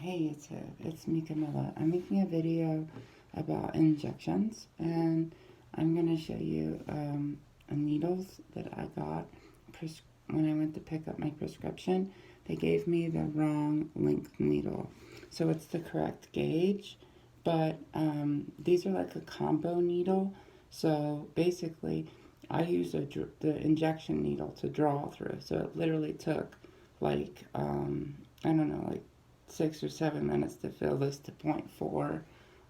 Hey, it's me, Camilla. I'm making a video about injections, and I'm gonna show you needles that I got when I went to pick up my prescription. They gave me the wrong length needle, so it's the correct gauge, but these are like a combo needle. So basically, I used the injection needle to draw through. So it literally took like I don't know, like 6 or 7 minutes to fill this to 0.4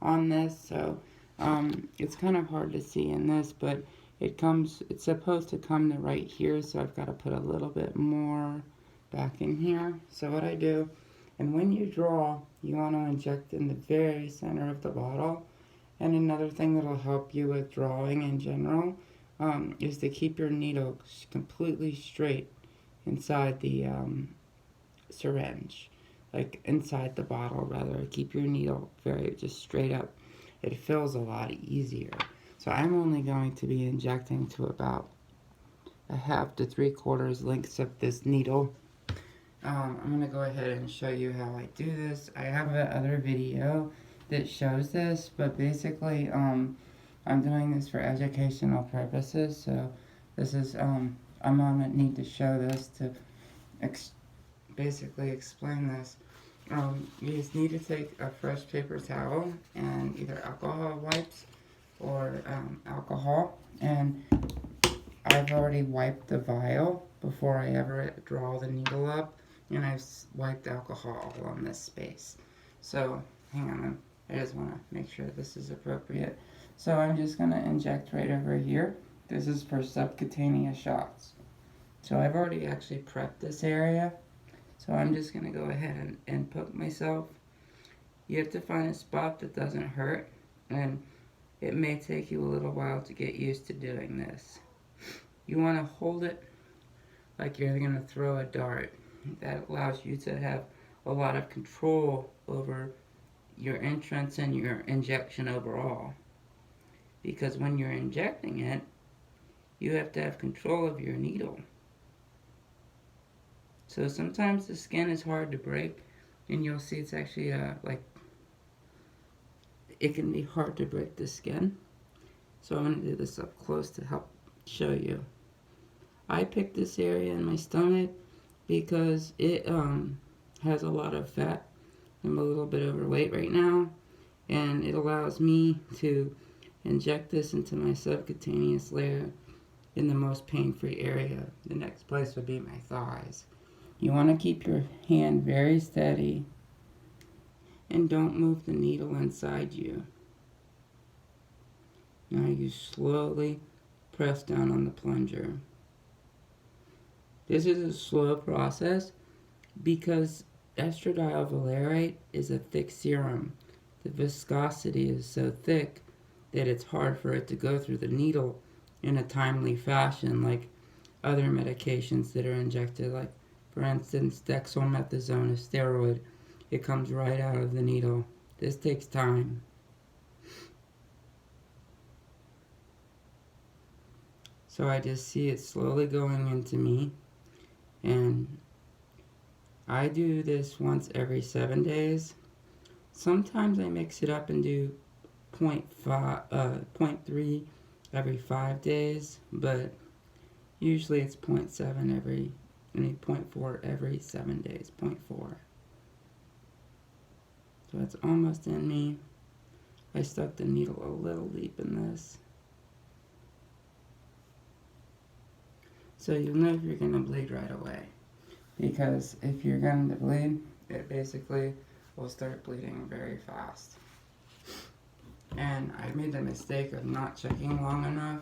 on this. So it's kind of hard to see in this, but it's supposed to come to right here, so I've got to put a little bit more back in here. So what I do, and when you draw, you want to inject in the very center of the bottle. And another thing that'll help you with drawing in general is to keep your needle completely straight inside the syringe, like inside the bottle rather. Keep your needle very just straight up. It feels a lot easier. So I'm only going to be injecting to about a half to 3/4 lengths of this needle. I'm going to go ahead and show you how I do this. I have another video that shows this, but basically I'm doing this for educational purposes. So this is I'm gonna need to show this to basically explain this. You just need to take a fresh paper towel and either alcohol wipes or alcohol, and I've already wiped the vial before I ever draw the needle up, and I've wiped alcohol all on this space. So hang on, I just want to make sure this is appropriate. So I'm just going to inject right over here. This is for subcutaneous shots. So I've already actually prepped this area. So I'm just going to go ahead and poke myself. You have to find a spot that doesn't hurt, and it may take you a little while to get used to doing this. You want to hold it like you're going to throw a dart. That allows you to have a lot of control over your entrance and your injection overall. Because when you're injecting it, you have to have control of your needle. So sometimes the skin is hard to break, and you'll see it's actually it can be hard to break the skin. So I'm going to do this up close to help show you. I picked this area in my stomach because it has a lot of fat. I'm a little bit overweight right now, and it allows me to inject this into my subcutaneous layer in the most pain-free area. The next place would be my thighs. You want to keep your hand very steady and don't move the needle inside you. Now you slowly press down on the plunger. This is a slow process because Estradiol Valerate is a thick serum. The viscosity is so thick that it's hard for it to go through the needle in a timely fashion like other medications that are injected, like for instance dexamethasone, a steroid. It comes right out of the needle. This takes time. So I just see it slowly going into me, and I do this once every 7 days. Sometimes I mix it up and do 0.3 every 5 days, but usually it's 0.4 every 7 days, 0.4. So it's almost in me. I stuck the needle a little deep in this. So you'll know if you're going to bleed right away. Because if you're going to bleed, it basically will start bleeding very fast. And I made the mistake of not checking long enough,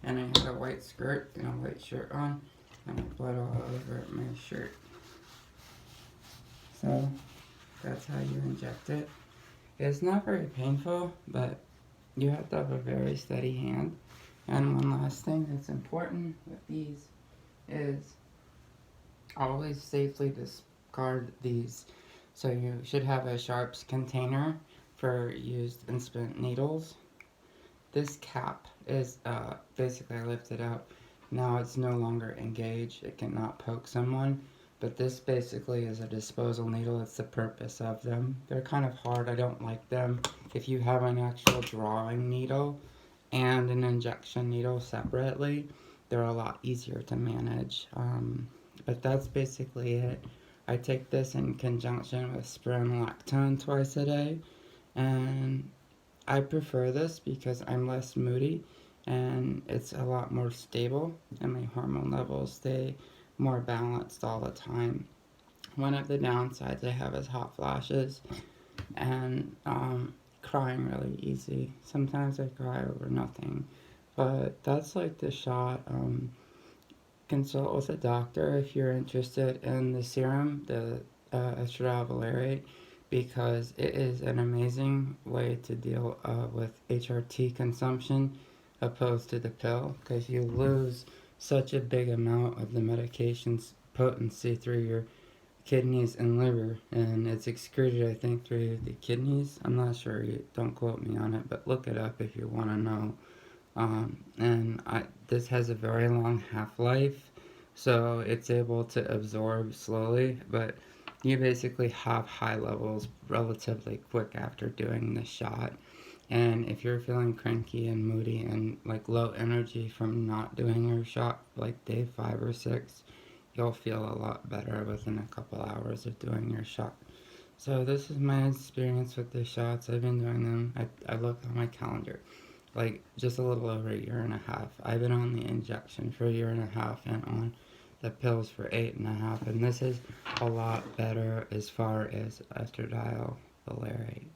and I had a white skirt and a white shirt on, and I bled all over my shirt. So that's how you inject it. It's not very painful, but you have to have a very steady hand. And one last thing that's important with these is always safely discard these. So you should have a sharps container for used and spent needles. This cap is basically I lifted out. Now it's no longer engaged. It cannot poke someone, But this basically is a disposal needle. It's the purpose of them. They're kind of hard. I don't like them. If you have an actual drawing needle and an injection needle separately, they're a lot easier to manage. But that's basically it. I take this in conjunction with spironolactone twice a day, and I prefer this because I'm less moody and it's a lot more stable and my hormone levels stay more balanced all the time. One of the downsides I have is hot flashes and crying really easy. Sometimes I cry over nothing, but that's like the shot. Consult with a doctor if you're interested in the serum, the Estradiol Valerate, because it is an amazing way to deal with HRT consumption opposed to the pill, because you lose such a big amount of the medication's potency through your kidneys and liver, and it's excreted, I think, through the kidneys. I'm not sure, don't quote me on it, but look it up if you want to know. This has a very long half-life, so it's able to absorb slowly, but you basically have high levels relatively quick after doing the shot. And if you're feeling cranky and moody and like low energy from not doing your shot, like day 5 or 6, you'll feel a lot better within a couple hours of doing your shot. So this is my experience with the shots. I've been doing them. I looked on my calendar, like just a little over a year and a half. I've been on the injection for a year and a half and on the pills for 8.5, and this is a lot better as far as Estradiol Valerate.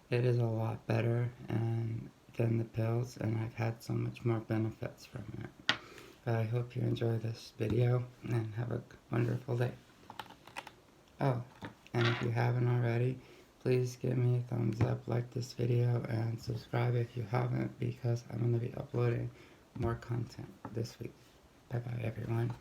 It is a lot better than the pills, and I've had so much more benefits from it. I hope you enjoy this video and have a wonderful day. Oh, and if you haven't already, please give me a thumbs up, like this video, and subscribe if you haven't, because I'm going to be uploading more content this week. Bye bye everyone.